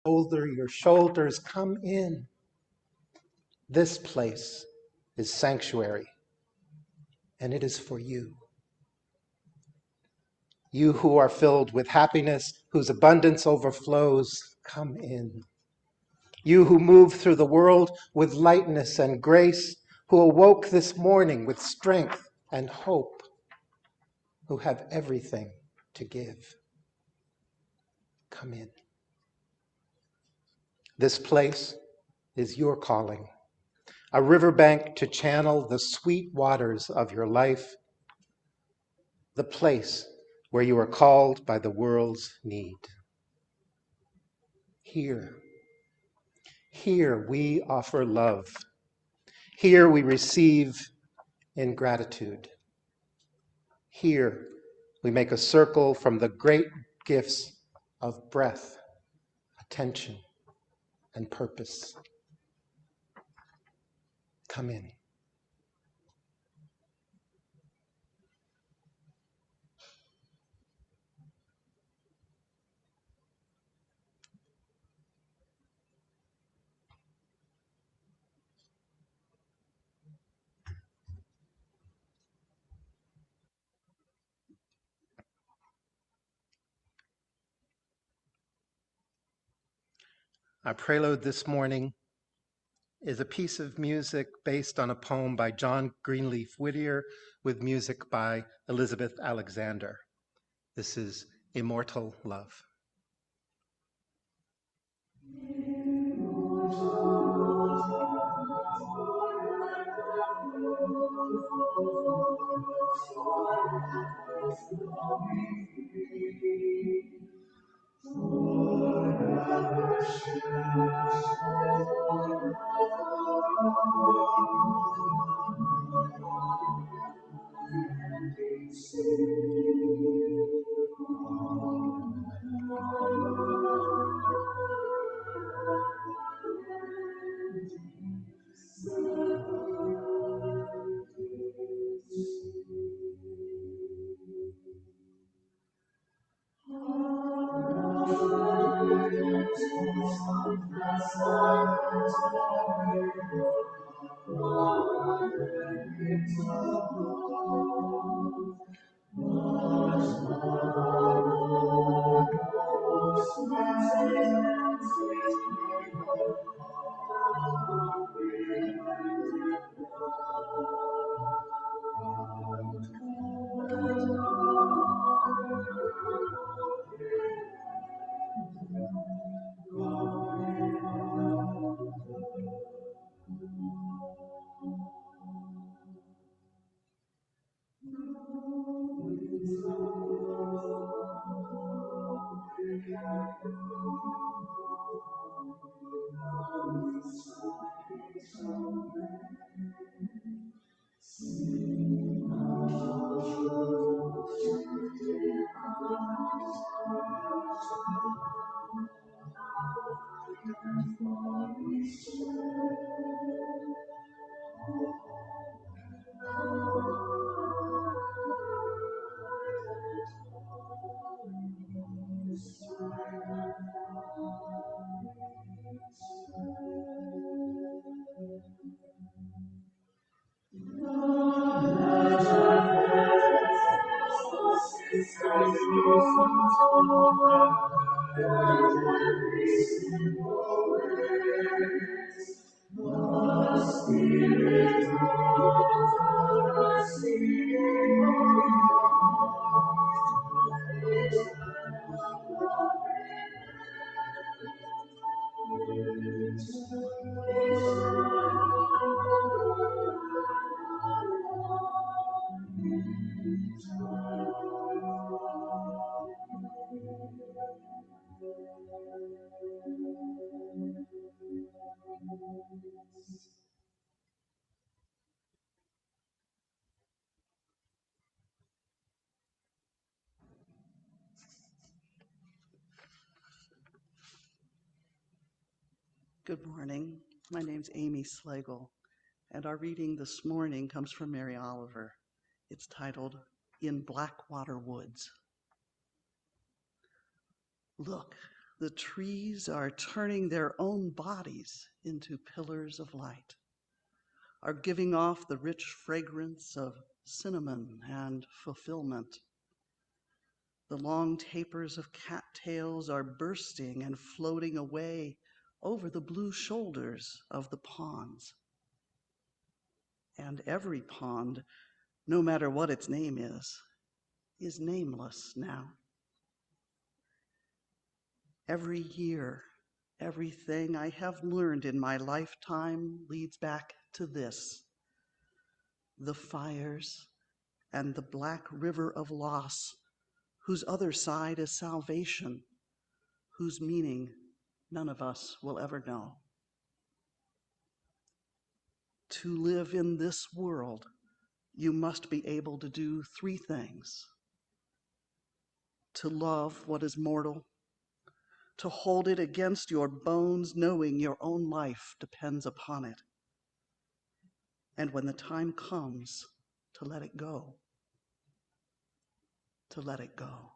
shoulder your shoulders. Come in. This place is sanctuary, and it is for you. You who are filled with happiness, whose abundance overflows, come in. You who move through the world with lightness and grace, who awoke this morning with strength and hope, who have everything to give, come in. This place is your calling, a riverbank to channel the sweet waters of your life, the place where you are called by the world's need. Here we offer love. Here we receive in gratitude. Here we make a circle from the great gifts of breath, attention, and purpose. Come in. Our prelude this morning is a piece of music based on a poem by John Greenleaf Whittier with music by Elizabeth Alexander. This is Immortal Love. Good morning. My name's Amy Slagle, and our reading this morning comes from Mary Oliver. It's titled, In Blackwater Woods. Look, The trees are turning their own bodies into pillars of light, are giving off the rich fragrance of cinnamon and fulfillment. The long tapers of cattails are bursting and floating away over the blue shoulders of the ponds. And every pond, no matter what its name is nameless now. Every year, everything I have learned in my lifetime leads back to this: the fires and the black river of loss, whose other side is salvation, whose meaning none of us will ever know. To live in this world, you must be able to do three things: to love what is mortal, to hold it against your bones, knowing your own life depends upon it, and when the time comes, to let it go. To let it go.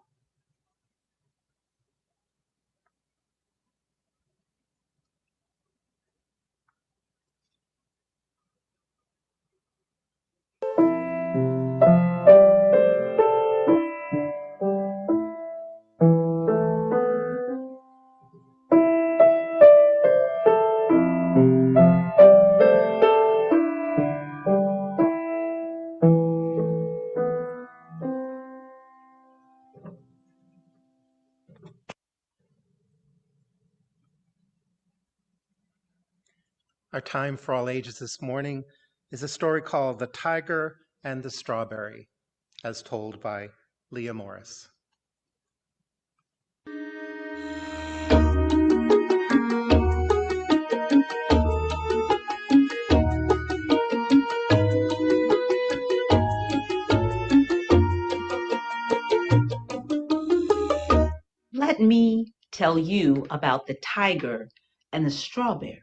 Our time for all ages this morning is a story called The Tiger and the Strawberry, as told by Leah Morris. Let me tell you about the tiger and the strawberry.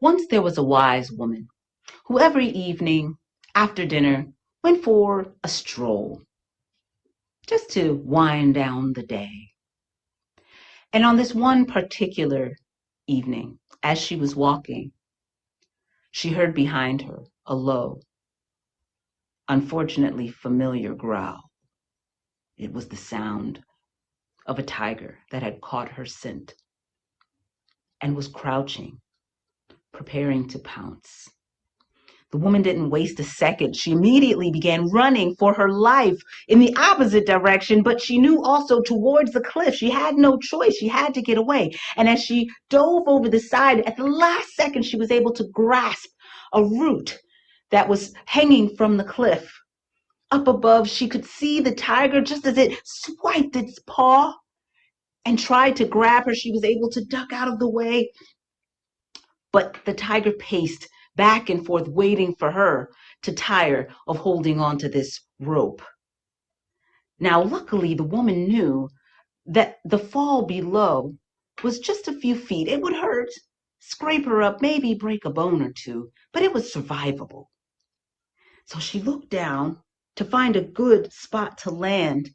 Once there was a wise woman who every evening after dinner went for a stroll just to wind down the day. And on this one particular evening, as she was walking, she heard behind her a low, unfortunately familiar growl. It was the sound of a tiger that had caught her scent and was crouching, preparing to pounce. The woman didn't waste a second. She immediately began running for her life in the opposite direction, but she knew also towards the cliff. She had no choice. She had to get away. And as she dove over the side, at the last second, she was able to grasp a root that was hanging from the cliff. Up above, she could see the tiger just as it swiped its paw and tried to grab her. She was able to duck out of the way, but the tiger paced back and forth, waiting for her to tire of holding on to this rope. Now, luckily, the woman knew that the fall below was just a few feet. It would hurt, scrape her up, maybe break a bone or two, but it was survivable. So she looked down to find a good spot to land,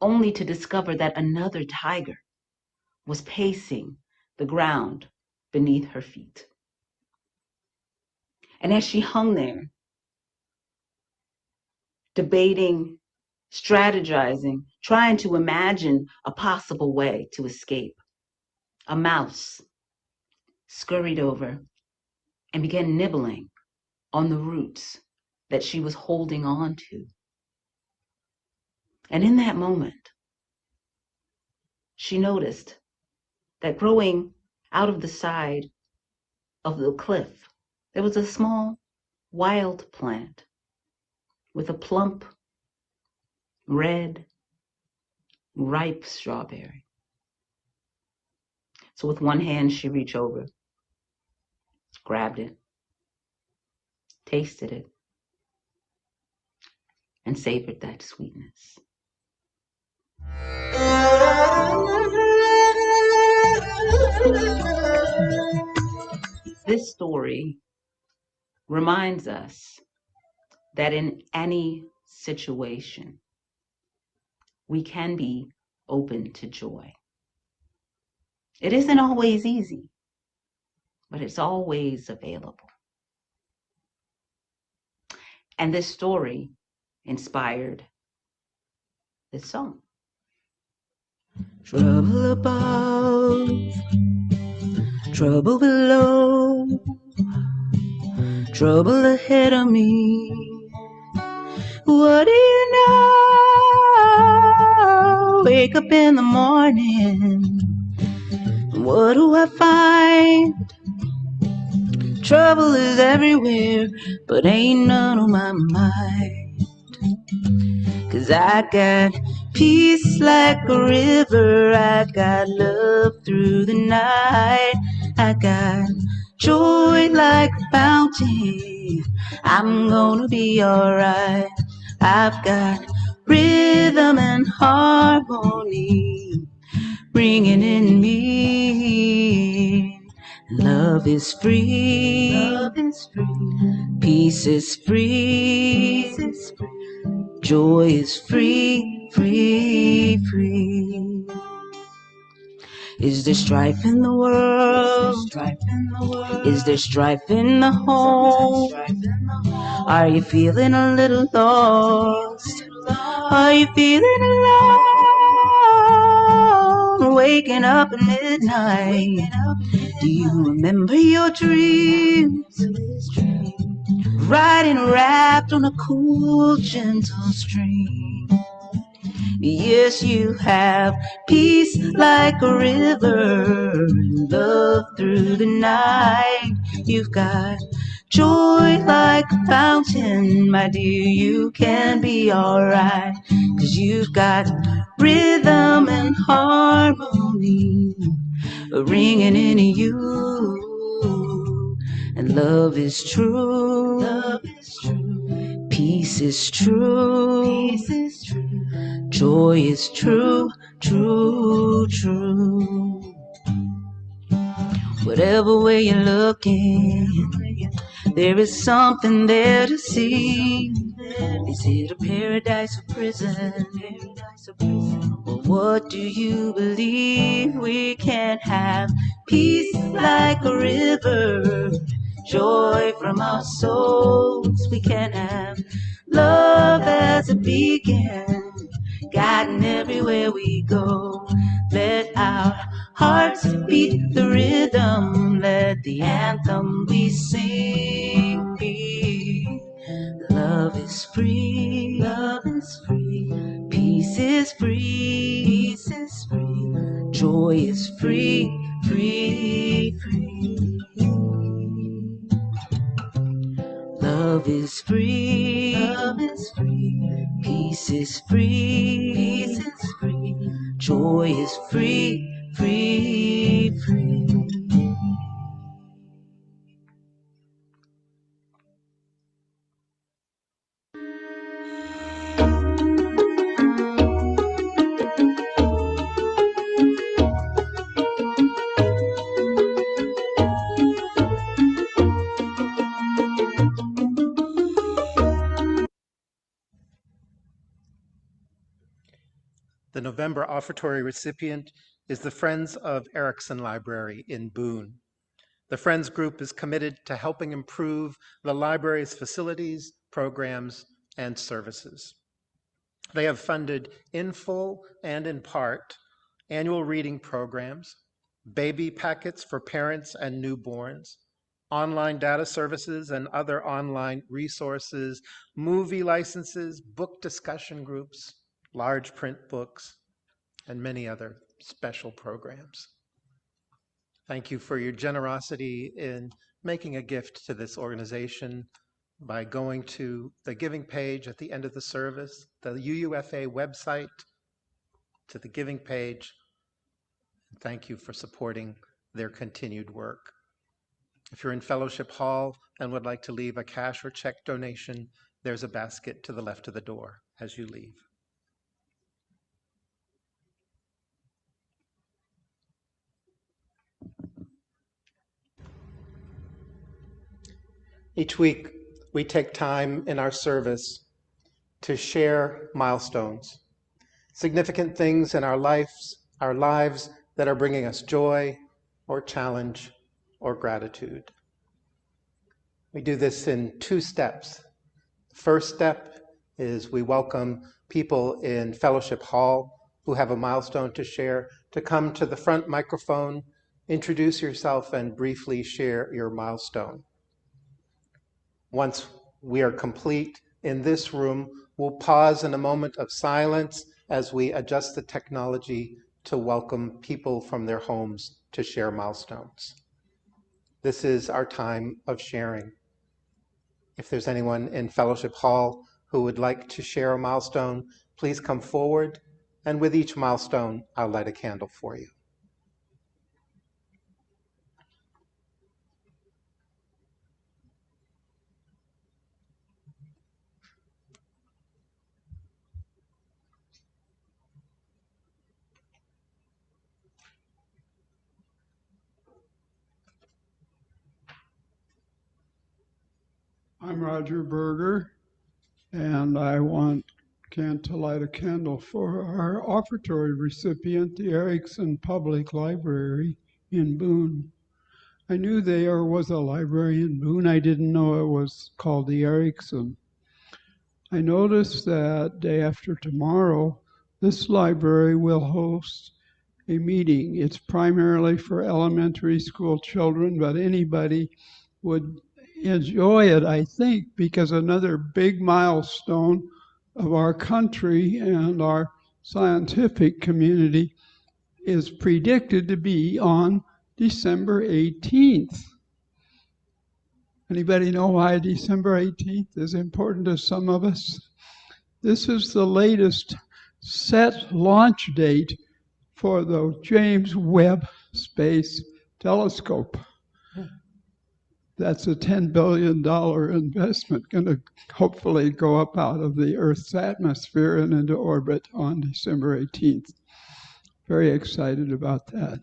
only to discover that another tiger was pacing the ground beneath her feet. And as she hung there, debating, strategizing, trying to imagine a possible way to escape, a mouse scurried over and began nibbling on the roots that she was holding on to. And in that moment, she noticed that growing out of the side of the cliff, there was a small wild plant with a plump, red, ripe strawberry. So with one hand, she reached over, grabbed it, tasted it, and savored that sweetness. This story reminds us that in any situation, we can be open to joy. It isn't always easy, but it's always available. And this story inspired this song. Trouble above, trouble below, trouble ahead of me. What do you know? Wake up in the morning. What do I find? Trouble is everywhere, but ain't none on my mind. 'Cause I got peace like a river, I got love through the night, I got joy like a fountain, I'm gonna be alright. I've got rhythm and harmony ringing in me. Love is free, love is free. Peace is free, peace is free. Joy is free, free, free. Is there strife in the world? Is there strife in the home? Are you feeling a little lost? Are you feeling alone? Waking up at midnight. Do you remember your dreams? Riding wrapped on a cool, gentle stream. Yes, you have peace like a river, love through the night. You've got joy like a fountain, my dear, you can be alright. 'Cause you've got rhythm and harmony ringing in you. And love is true, love is true. Peace is true, peace is true. Joy is true, true, true. Whatever way you're looking, there is something there to see. Is it a paradise or prison? Or what do you believe? We can have peace like a river, joy from our souls. We can have love as a beacon, guiding everywhere we go. Let our hearts beat the rhythm, let the anthem we sing be. Love is free, love is free. Peace is free, peace is free. Joy is free, free, free. Love is free, love is free. Peace is free, peace is free. Joy is free, free, free. The November offertory recipient is the Friends of Erickson Library in Boone. The Friends group is committed to helping improve the library's facilities, programs, and services. They have funded in full and in part annual reading programs, baby packets for parents and newborns, online data services and other online resources, movie licenses, book discussion groups, large print books, and many other special programs. Thank you for your generosity in making a gift to this organization by going to the giving page at the end of the service, the UUFA website, to the giving page. Thank you for supporting their continued work. If you're in Fellowship Hall and would like to leave a cash or check donation, there's a basket to the left of the door as you leave. Each week, we take time in our service to share milestones, significant things in our lives that are bringing us joy or challenge or gratitude. We do this in 2 steps. The first step is we welcome people in Fellowship Hall who have a milestone to share to come to the front microphone, introduce yourself, and briefly share your milestone. Once we are complete in this room, we'll pause in a moment of silence as we adjust the technology to welcome people from their homes to share milestones. This is our time of sharing. If there's anyone in Fellowship Hall who would like to share a milestone, please come forward, and with each milestone, I'll light a candle for you. I'm Roger Berger, and I want Kent to light a candle for our offertory recipient, the Erickson Public Library in Boone. I knew there was a library in Boone. I didn't know it was called the Erickson. I noticed that day after tomorrow, this library will host a meeting. It's primarily for elementary school children, but anybody would enjoy it, I think, because another big milestone of our country and our scientific community is predicted to be on December 18th. Anybody know why December 18th is important to some of us? This is the latest set launch date for the James Webb Space Telescope. That's a $10 billion investment going to hopefully go up out of the Earth's atmosphere and into orbit on December 18th. Very excited about that.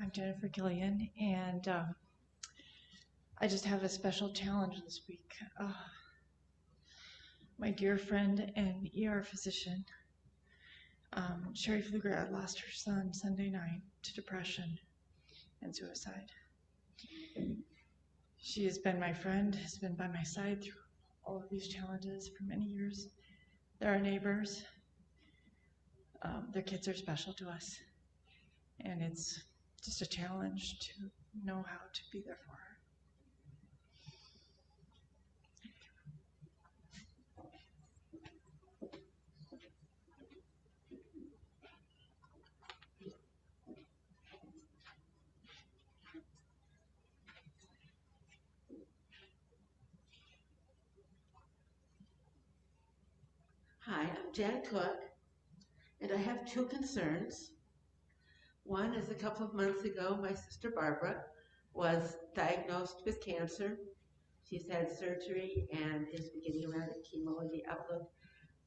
I'm Jennifer Gillian, and I just have a special challenge this week. My dear friend and ER physician, Sherry Flugrad, lost her son Sunday night to depression and suicide. She has been my friend, has been by my side through all of these challenges for many years. They're our neighbors. Their kids are special to us, and it's just a challenge to know how to be there for her. Hi, I'm Janet Cook, and I have 2 concerns. One is a couple of months ago, my sister Barbara was diagnosed with cancer. She's had surgery and is beginning a round of chemo, and the outlook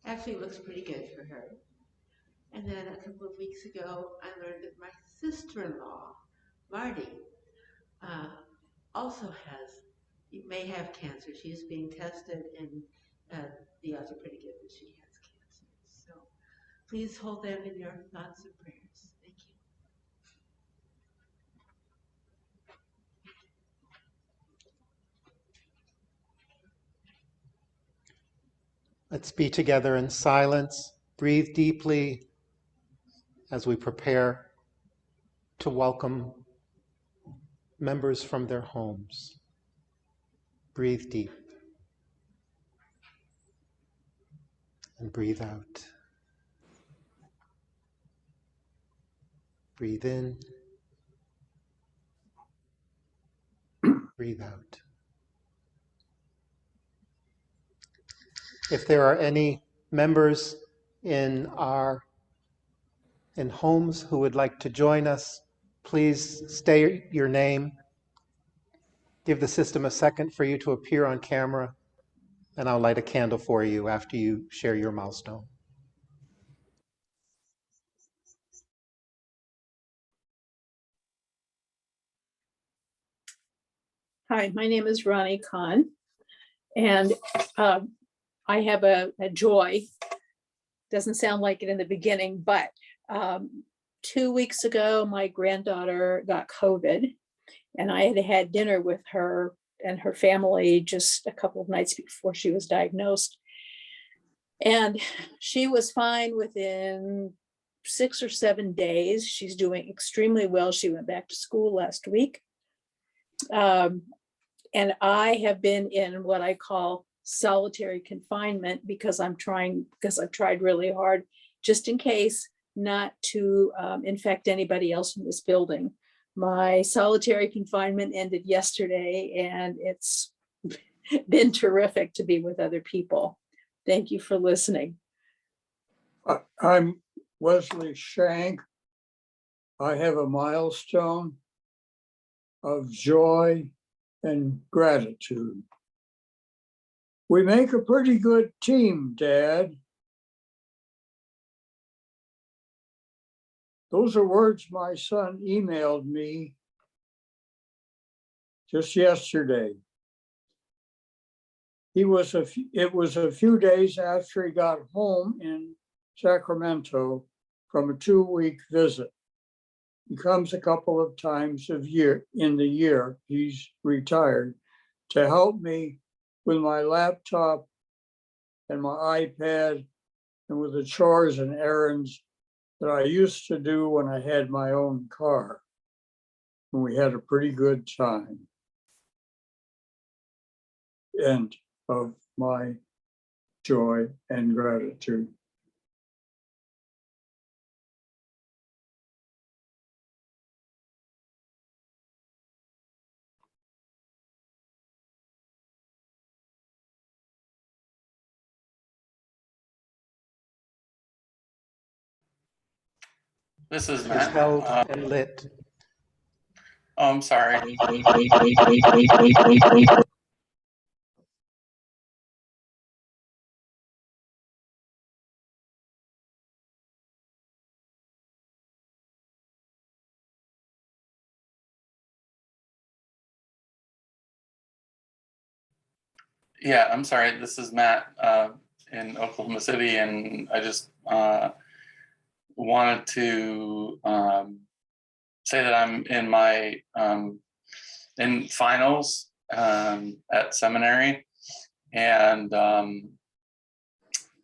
actually looks pretty good for her. And then a couple of weeks ago, I learned that my sister-in-law, Marty, also may have cancer. She is being tested, and the odds are pretty good that she has cancer. So please hold them in your thoughts and prayers. Thank you. Let's be together in silence. Breathe deeply as we prepare to welcome members from their homes. Breathe deep and breathe out. Breathe in, breathe out. If there are any members in homes who would like to join us Please state your name. Give the system a second for you to appear on camera, and I'll light a candle for you after you share your milestone. Hi, my name is Ronnie Kahn, and I have a joy. Doesn't sound like it in the beginning, but 2 weeks ago, my granddaughter got COVID, and I had dinner with her and her family just a couple of nights before she was diagnosed. And she was fine within 6 or 7 days. She's doing extremely well. She went back to school last week. And I have been in what I call solitary confinement because I've tried really hard, just in case, not to infect anybody else in this building. My solitary confinement ended yesterday, and it's been terrific to be with other people. Thank you for listening. I'm Wesley Shank. I have a milestone of joy and gratitude. We make a pretty good team, Dad. Those are words my son emailed me just yesterday. It was a few days after he got home in Sacramento from a 2-week visit. He comes a couple of times in the year, he's retired, to help me with my laptop and my iPad and with the chores and errands that I used to do when I had my own car. And we had a pretty good time. End of my joy and gratitude. This is Is Matt. held and lit. Oh, I'm sorry. Yeah, I'm sorry. This is Matt in Oklahoma City, and I just wanted to say that I'm in my in finals at seminary, and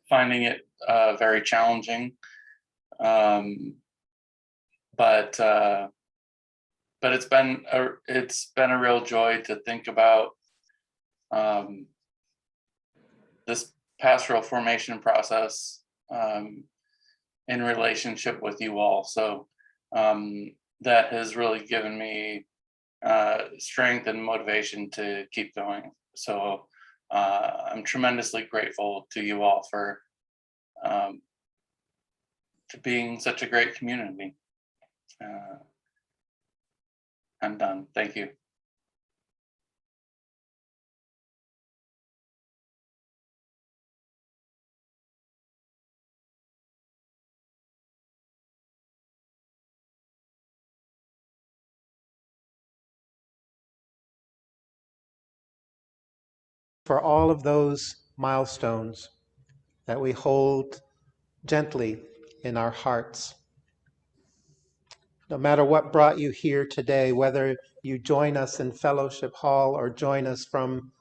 finding it very challenging. But it's been a real joy to think about this pastoral formation process in relationship with you all. So that has really given me strength and motivation to keep going. So I'm tremendously grateful to you all for to being such a great community. I'm done. Thank you. For all of those milestones that we hold gently in our hearts. No matter what brought you here today, whether you join us in Fellowship Hall or join us from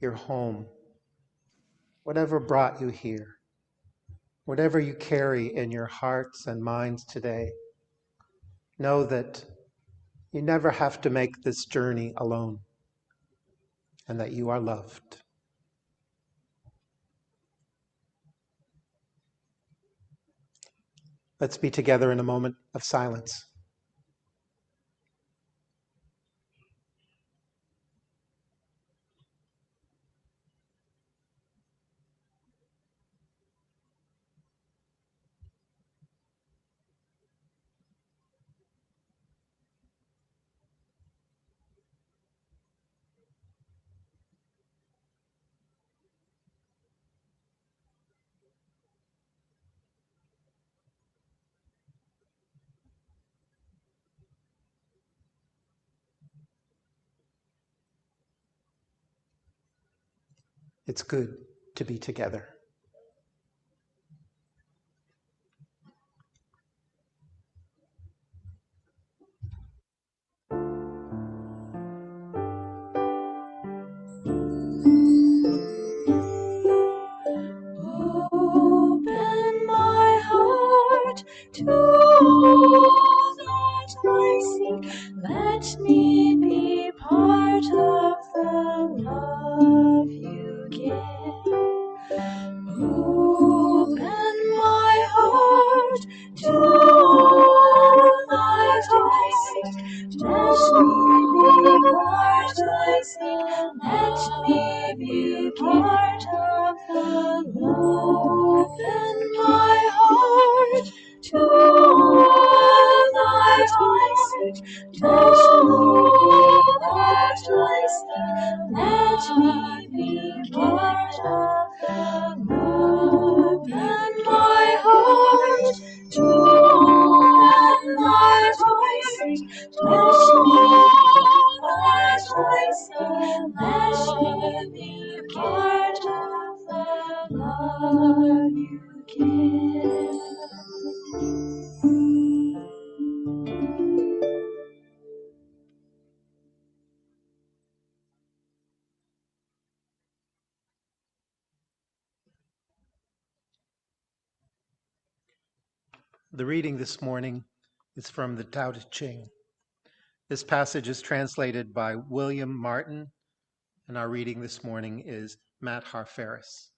your home, whatever brought you here, whatever you carry in your hearts and minds today, know that you never have to make this journey alone and that you are loved. Let's be together in a moment of silence. It's good to be together. Open my heart to all that I seek. Let me be part of the love you give. Open my heart to all that I seek. Let me be part I seek. Let me be part of the love. Open my heart to all that I seek. Let me be part of the love. Open my heart to all that I seek. Let me be part of the love you give. The reading this morning is from the Tao Te Ching. This passage is translated by William Martin, and our reading this morning is Matt Harferis.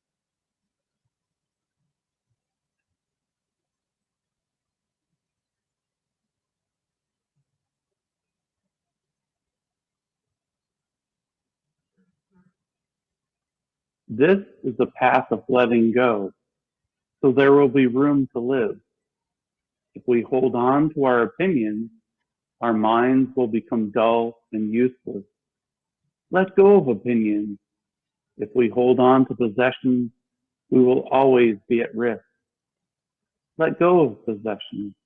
This is the path of letting go, so there will be room to live. If we hold on to our opinions, our minds will become dull and useless. Let go of opinions. If we hold on to possessions, we will always be at risk. Let go of possessions.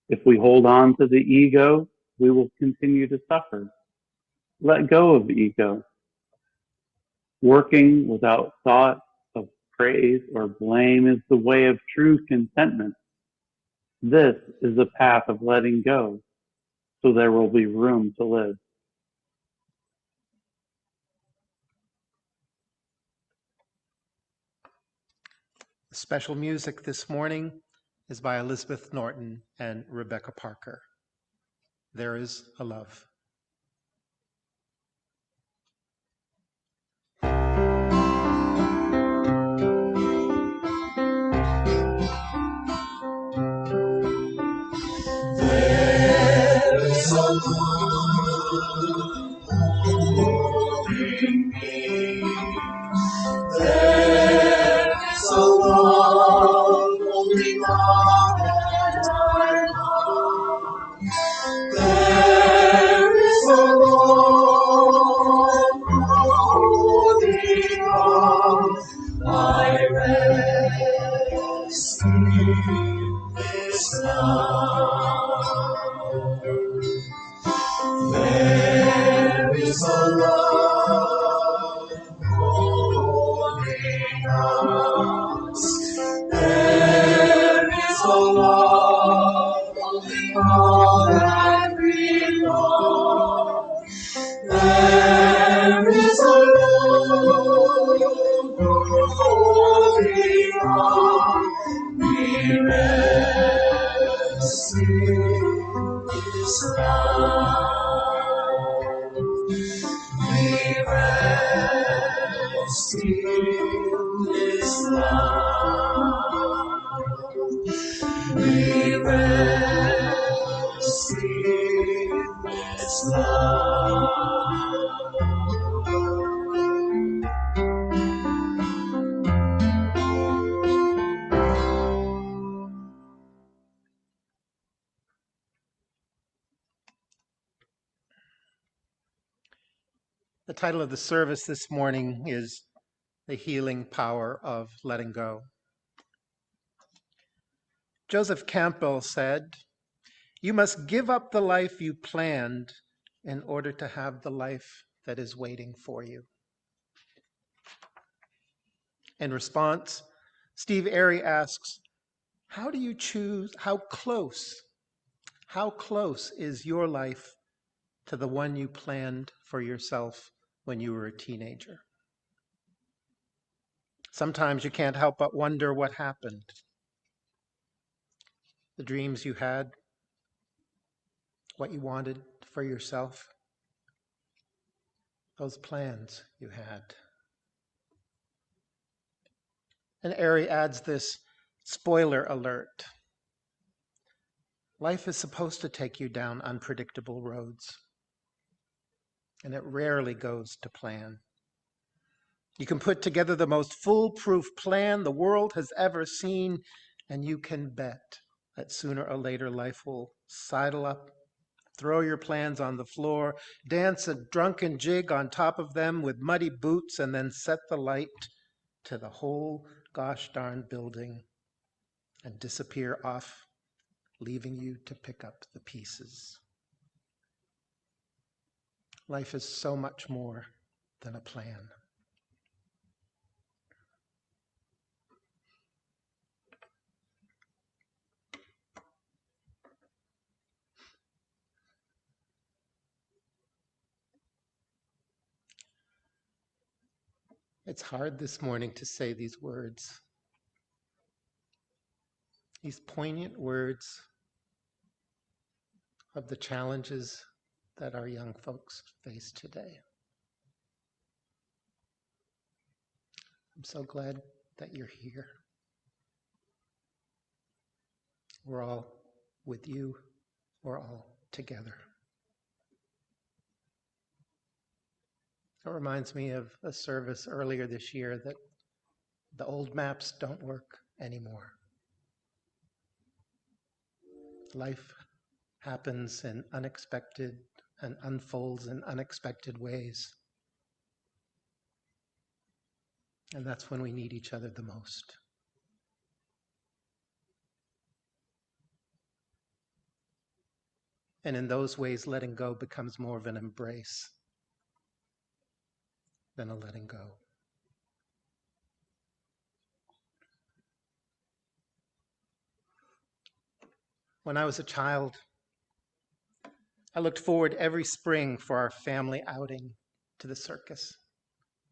If we hold on to the ego, we will continue to suffer. Let go of the ego. Working without thought of praise or blame is the way of true contentment. This is the path of letting go, so there will be room to live. The special music this morning is by Elizabeth Norton and Rebecca Parker. There is a love. There is a love holding me. There is a love holding all that I love. There is a love holding all my rest in this love. There is a love holding us. There is a love holding all that we love. There is a love holding on. We rest in this love. We rest in this love. We rest in this love. The title of the service this morning is The Healing Power of Letting Go. Joseph Campbell said, "You must give up the life you planned in order to have the life that is waiting for you." In response, Steve Airy asks, how do you choose, how close is your life to the one you planned for yourself when you were a teenager? Sometimes you can't help but wonder what happened. The dreams you had, what you wanted for yourself, those plans you had. And Airy adds this spoiler alert. Life is supposed to take you down unpredictable roads, and it rarely goes to plan. You can put together the most foolproof plan the world has ever seen, and you can bet that sooner or later life will sidle up, throw your plans on the floor, dance a drunken jig on top of them with muddy boots, and then set the light to the whole gosh darn building and disappear off, leaving you to pick up the pieces. Life is so much more than a plan. It's hard this morning to say these words, these poignant words of the challenges that our young folks face today. I'm so glad that you're here. We're all with you. We're all together. It reminds me of a service earlier this year that the old maps don't work anymore. Life happens in unexpected and unfolds in unexpected ways. And that's when we need each other the most. And in those ways, letting go becomes more of an embrace than a letting go. When I was a child, I looked forward every spring for our family outing to the circus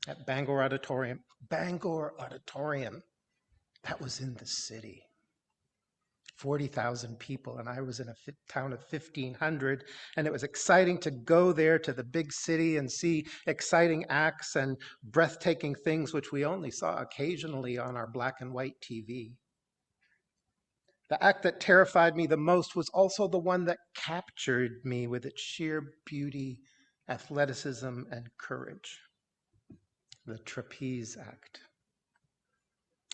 at Bangor Auditorium. Bangor Auditorium, that was in the city. 40,000 people, and I was in a town of 1,500, and it was exciting to go there to the big city and see exciting acts and breathtaking things which we only saw occasionally on our black and white TV. The act that terrified me the most was also the one that captured me with its sheer beauty, athleticism, and courage. The trapeze act.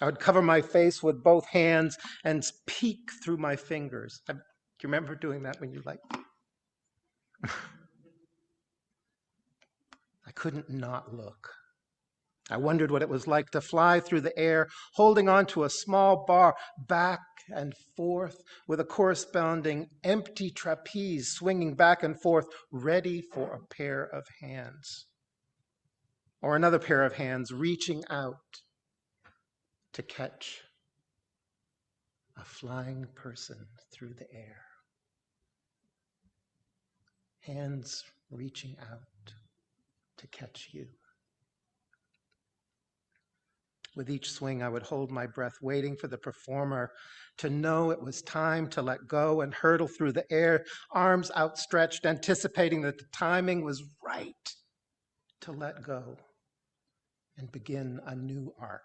I would cover my face with both hands and peek through my fingers. Do you remember doing that when you like? I couldn't not look. I wondered what it was like to fly through the air, holding onto a small bar, back and forth, with a corresponding empty trapeze swinging back and forth, ready for a pair of hands. Or another pair of hands reaching out to catch a flying person through the air. Hands reaching out to catch you. With each swing, I would hold my breath, waiting for the performer to know it was time to let go and hurtle through the air, arms outstretched, anticipating that the timing was right to let go and begin a new arc.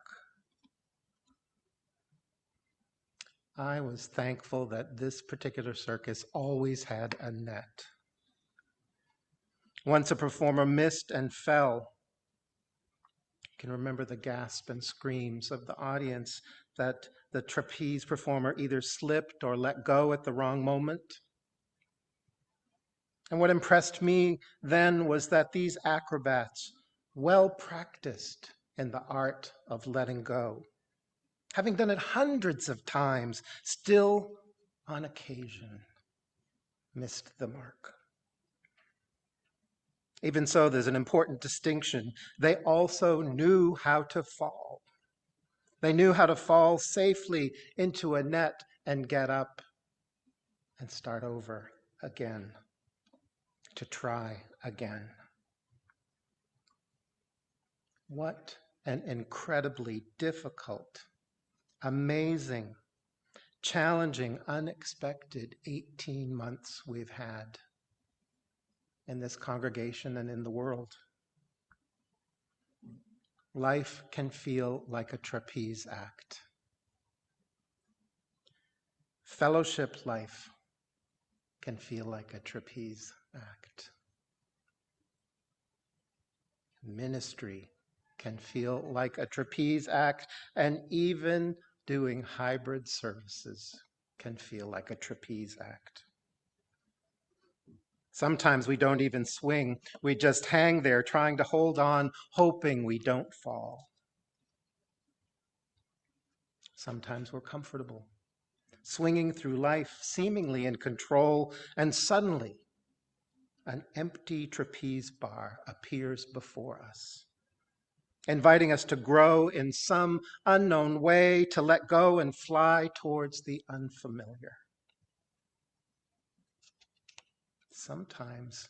I was thankful that this particular circus always had a net. Once a performer missed and fell. You can remember the gasp and screams of the audience that the trapeze performer either slipped or let go at the wrong moment. And what impressed me then was that these acrobats, well practiced in the art of letting go, having done it hundreds of times, still on occasion missed the mark. Even so, there's an important distinction. They also knew how to fall. They knew how to fall safely into a net and get up and start over again, to try again. What an incredibly difficult, amazing, challenging, unexpected 18 months we've had in this congregation and in the world. Life can feel like a trapeze act. Fellowship life can feel like a trapeze act. Ministry can feel like a trapeze act, and even doing hybrid services can feel like a trapeze act. Sometimes we don't even swing. We just hang there trying to hold on, hoping we don't fall. Sometimes we're comfortable, swinging through life seemingly in control, and suddenly an empty trapeze bar appears before us, inviting us to grow in some unknown way, to let go and fly towards the unfamiliar. Sometimes,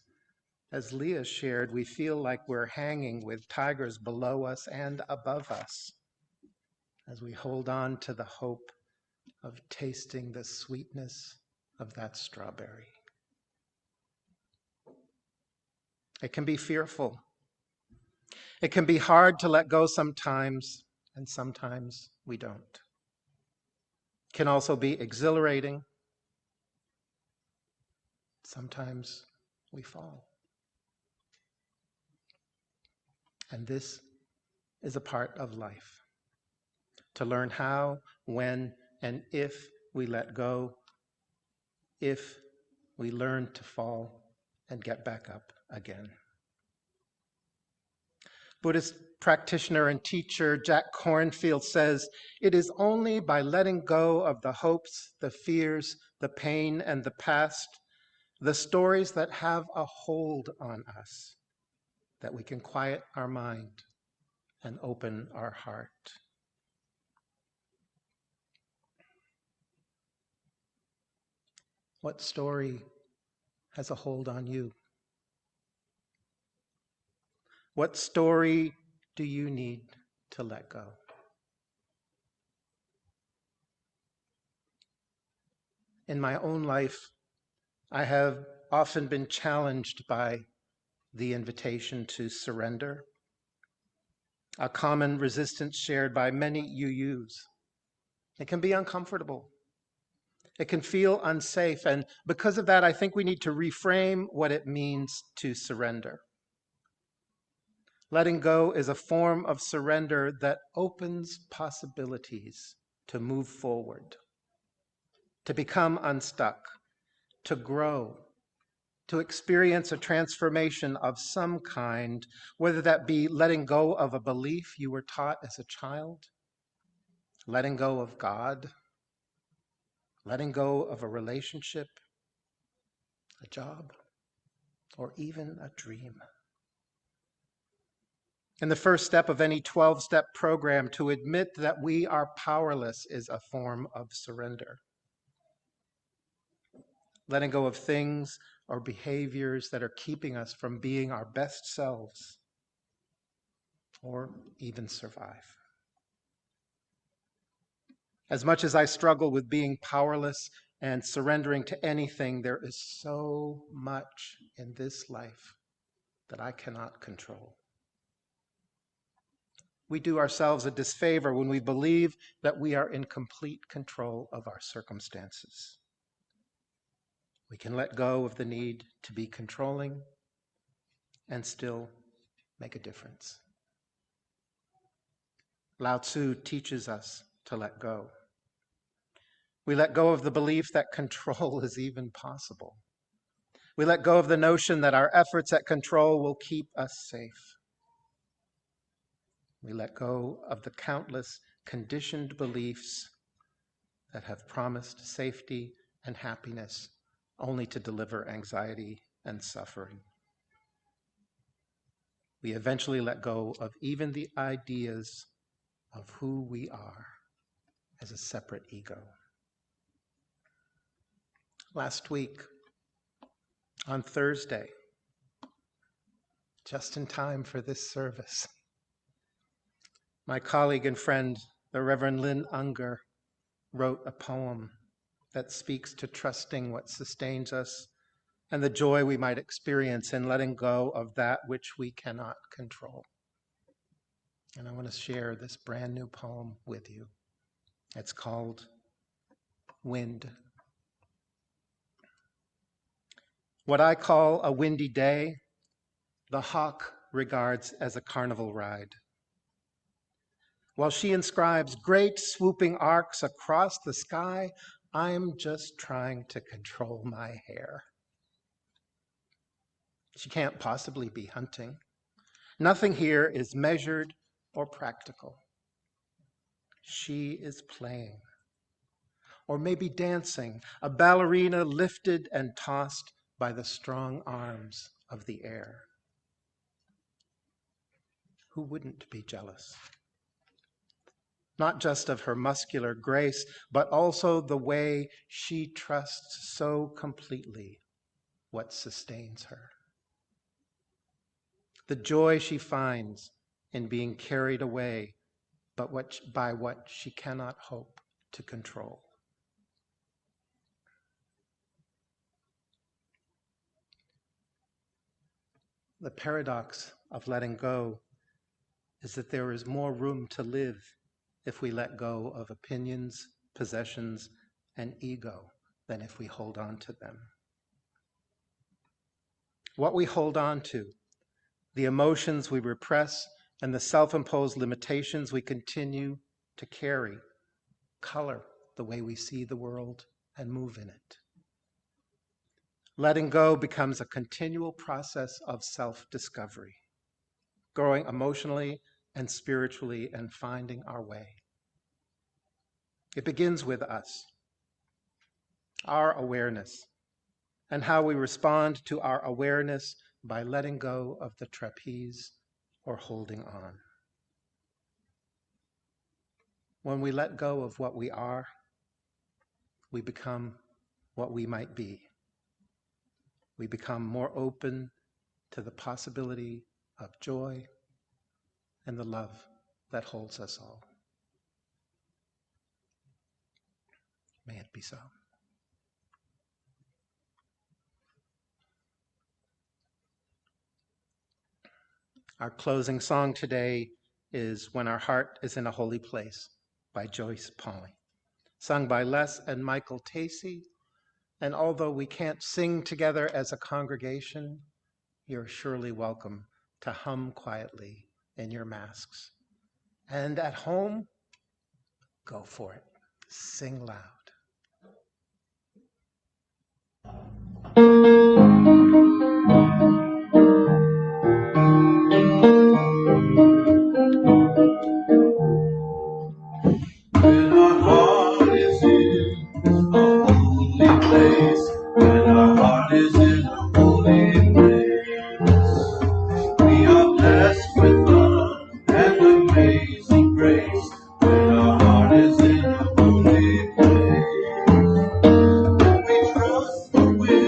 as Leah shared, we feel like we're hanging with tigers below us and above us as we hold on to the hope of tasting the sweetness of that strawberry. It can be fearful. It can be hard to let go sometimes, and sometimes we don't. It can also be exhilarating. Sometimes we fall. And this is a part of life. To learn how, when, and if we let go, if we learn to fall and get back up again. Buddhist practitioner and teacher Jack Kornfield says, "It is only by letting go of the hopes, the fears, the pain, and the past, the stories that have a hold on us, that we can quiet our mind and open our heart." What story has a hold on you? What story do you need to let go? In my own life, I have often been challenged by the invitation to surrender, a common resistance shared by many UUs. It can be uncomfortable. It can feel unsafe, and because of that, I think we need to reframe what it means to surrender. Letting go is a form of surrender that opens possibilities to move forward, to become unstuck, to grow, to experience a transformation of some kind, whether that be letting go of a belief you were taught as a child, letting go of God, letting go of a relationship, a job, or even a dream. And the first step of any 12-step program, to admit that we are powerless, is a form of surrender. Letting go of things or behaviors that are keeping us from being our best selves or even survive. As much as I struggle with being powerless and surrendering to anything, there is so much in this life that I cannot control. We do ourselves a disfavor when we believe that we are in complete control of our circumstances. We can let go of the need to be controlling and still make a difference. Lao Tzu teaches us to let go. We let go of the belief that control is even possible. We let go of the notion that our efforts at control will keep us safe. We let go of the countless conditioned beliefs that have promised safety and happiness only to deliver anxiety and suffering. We eventually let go of even the ideas of who we are as a separate ego. Last week, on Thursday, just in time for this service, my colleague and friend, the Reverend Lynn Unger, wrote a poem that speaks to trusting what sustains us and the joy we might experience in letting go of that which we cannot control. And I want to share this brand new poem with you. It's called Wind. What I call a windy day, the hawk regards as a carnival ride. While she inscribes great swooping arcs across the sky, I'm just trying to control my hair. She can't possibly be hunting. Nothing here is measured or practical. She is playing, or maybe dancing, a ballerina lifted and tossed by the strong arms of the air. Who wouldn't be jealous? Not just of her muscular grace, but also the way she trusts so completely what sustains her. The joy she finds in being carried away by what she cannot hope to control. The paradox of letting go is that there is more room to live if we let go of opinions, possessions, and ego than if we hold on to them. What we hold on to, the emotions we repress, and the self-imposed limitations we continue to carry, color the way we see the world and move in it. Letting go becomes a continual process of self-discovery, growing emotionally and spiritually and finding our way. It begins with us, our awareness, and how we respond to our awareness by letting go of the trapeze or holding on. When we let go of what we are, we become what we might be. We become more open to the possibility of joy and the love that holds us all. May it be so. Our closing song today is When Our Heart is in a Holy Place by Joyce Pauly, sung by Les and Michael Tacey. And although we can't sing together as a congregation, you're surely welcome to hum quietly in your masks. And at home, go for it. Sing loud. When our heart is in a holy place, when our heart is in a holy place, we are blessed with love and amazing grace. When our heart is in a holy place, when we trust the will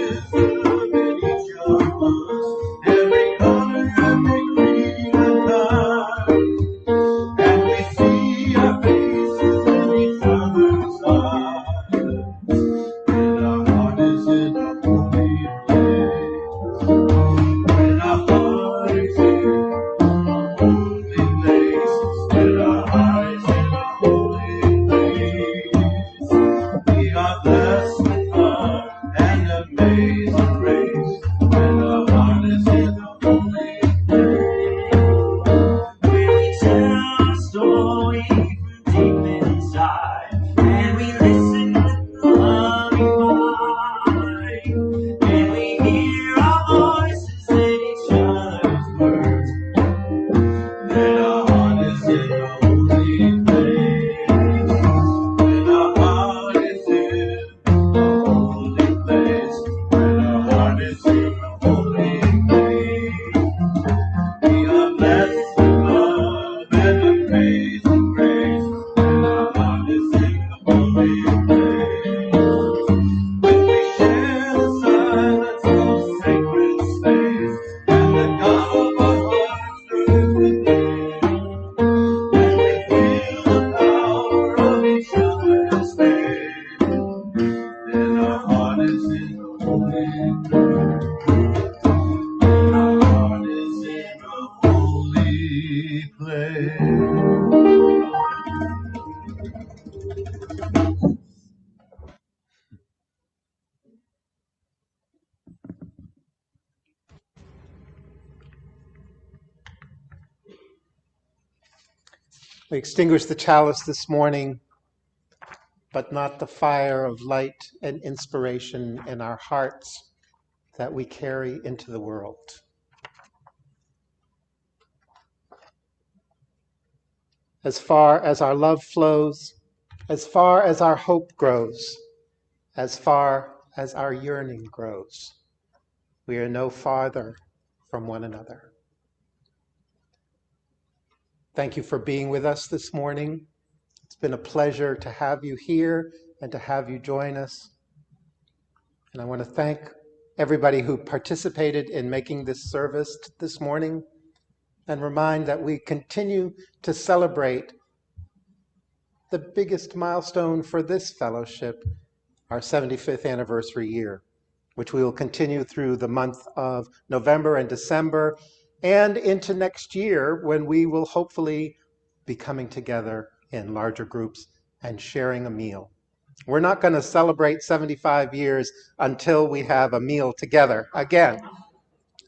land. We extinguish the chalice this morning, but not the fire of light and inspiration in our hearts that we carry into the world. As far as our love flows, as far as our hope grows, as far as our yearning grows, we are no farther from one another. Thank you for being with us this morning. It's been a pleasure to have you here and to have you join us. And I want to thank everybody who participated in making this service this morning, and remind that we continue to celebrate the biggest milestone for this fellowship, our 75th anniversary year, which we will continue through the month of November and December and into next year, when we will hopefully be coming together in larger groups and sharing a meal. We're not going to celebrate 75 years until we have a meal together again,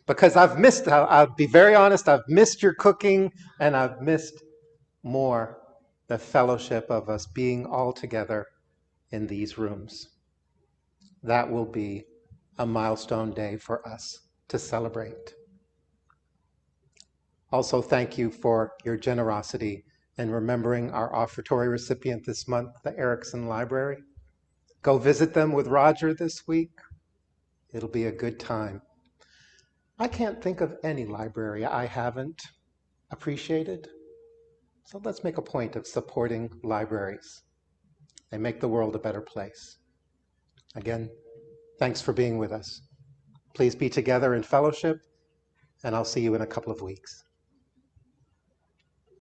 because I'll be very honest, I've missed your cooking, and I've missed more the fellowship of us being all together in these rooms. That will be a milestone day for us to celebrate. Also, thank you for your generosity in remembering our offertory recipient this month, the Erickson Library. Go visit them with Roger this week. It'll be a good time. I can't think of any library I haven't appreciated. So let's make a point of supporting libraries. They make the world a better place. Again, thanks for being with us. Please be together in fellowship, and I'll see you in a couple of weeks.